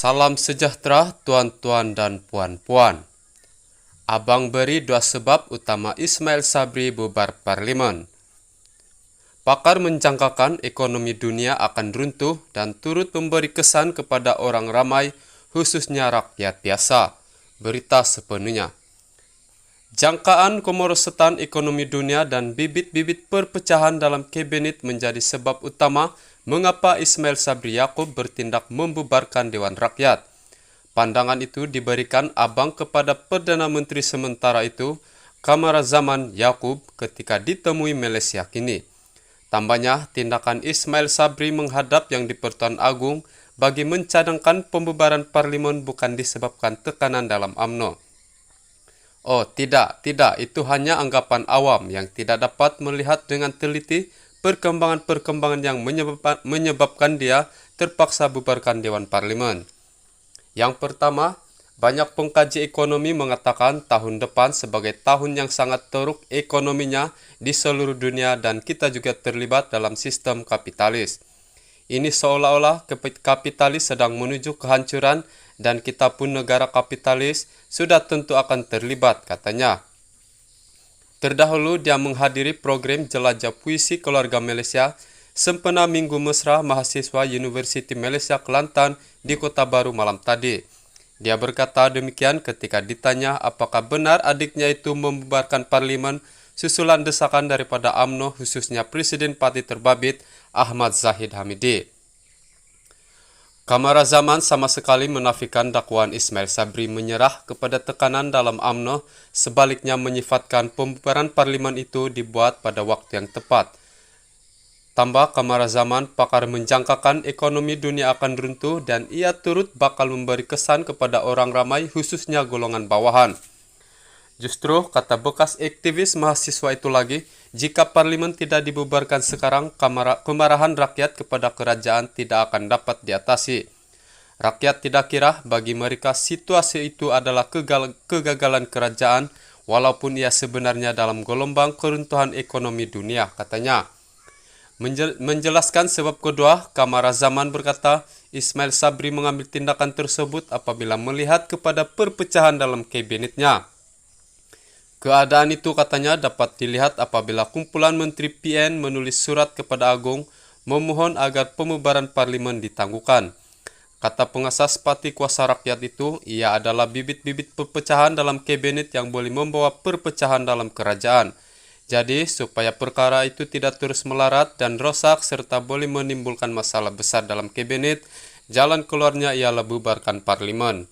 Salam sejahtera tuan-tuan dan puan-puan. Abang beri 2 sebab utama Ismail Sabri bubar parlimen. Pakar menjangkakan ekonomi dunia akan runtuh dan turut memberi kesan kepada orang ramai, khususnya rakyat biasa. Berita sepenuhnya. Jangkaan kemerosotan ekonomi dunia dan bibit-bibit perpecahan dalam kabinet menjadi sebab utama mengapa Ismail Sabri Yaakob bertindak membubarkan Dewan Rakyat. Pandangan itu diberikan Abang kepada Perdana Menteri sementara itu, Kamarazaman Yaakob, ketika ditemui Malaysia kini. Tambahnya, tindakan Ismail Sabri menghadap Yang di-Pertuan Agong bagi mencadangkan pembubaran parlimen bukan disebabkan tekanan dalam UMNO. Oh, tidak, itu hanya anggapan awam yang tidak dapat melihat dengan teliti perkembangan-perkembangan yang menyebabkan dia terpaksa bubarkan Dewan Parlimen. Yang pertama, banyak pengkaji ekonomi mengatakan tahun depan sebagai tahun yang sangat teruk ekonominya di seluruh dunia dan kita juga terlibat dalam sistem kapitalis. Ini seolah-olah kapitalis sedang menuju kehancuran dan kita pun negara kapitalis sudah tentu akan terlibat, katanya. Terdahulu dia menghadiri program Jelajah Puisi Keluarga Malaysia sempena Minggu Mesra mahasiswa Universiti Malaysia Kelantan di Kota Baru malam tadi. Dia berkata demikian ketika ditanya apakah benar adiknya itu membubarkan parlimen susulan desakan daripada UMNO khususnya Presiden Parti Terbabit Ahmad Zahid Hamidi. Kamarazaman sama sekali menafikan dakwaan Ismail Sabri menyerah kepada tekanan dalam UMNO, sebaliknya menyifatkan pembubaran parlimen itu dibuat pada waktu yang tepat. Tambah Kamarazaman, pakar menjangkakan ekonomi dunia akan runtuh dan ia turut bakal memberi kesan kepada orang ramai khususnya golongan bawahan. Justru, kata bekas aktivis mahasiswa itu lagi, jika parlimen tidak dibubarkan sekarang, kemarahan rakyat kepada kerajaan tidak akan dapat diatasi. Rakyat tidak kira bagi mereka situasi itu adalah kegagalan kerajaan, walaupun ia sebenarnya dalam gelombang keruntuhan ekonomi dunia, katanya. Menjelaskan sebab kedua, Kamarazaman berkata, Ismail Sabri mengambil tindakan tersebut apabila melihat kepada perpecahan dalam kabinetnya. Keadaan itu katanya dapat dilihat apabila kumpulan Menteri PN menulis surat kepada Agong memohon agar pembubaran parlimen ditangguhkan. Kata pengasas Parti Kuasa Rakyat itu, ia adalah bibit-bibit perpecahan dalam kabinet yang boleh membawa perpecahan dalam kerajaan. Jadi, supaya perkara itu tidak terus melarat dan rosak serta boleh menimbulkan masalah besar dalam kabinet, jalan keluarnya ialah bubarkan parlimen.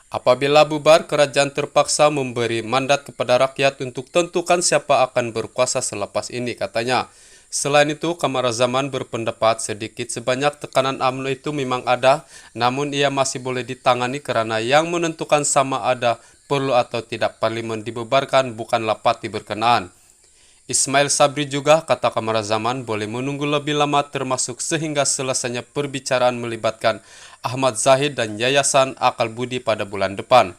Apabila bubar, kerajaan terpaksa memberi mandat kepada rakyat untuk tentukan siapa akan berkuasa selepas ini, katanya. Selain itu, Kamarazaman berpendapat sedikit sebanyak tekanan UMNO itu memang ada, namun ia masih boleh ditangani karena yang menentukan sama ada perlu atau tidak parlimen dibubarkan bukanlah parti berkenaan. Ismail Sabri juga, kata Kamarazaman, boleh menunggu lebih lama termasuk sehingga selesainya perbicaraan melibatkan Ahmad Zahid dan Yayasan Akal Budi pada bulan depan.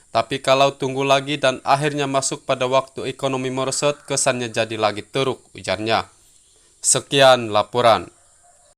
Tapi kalau tunggu lagi dan akhirnya masuk pada waktu ekonomi merosot, kesannya jadi lagi teruk, ujarnya. Sekian laporan.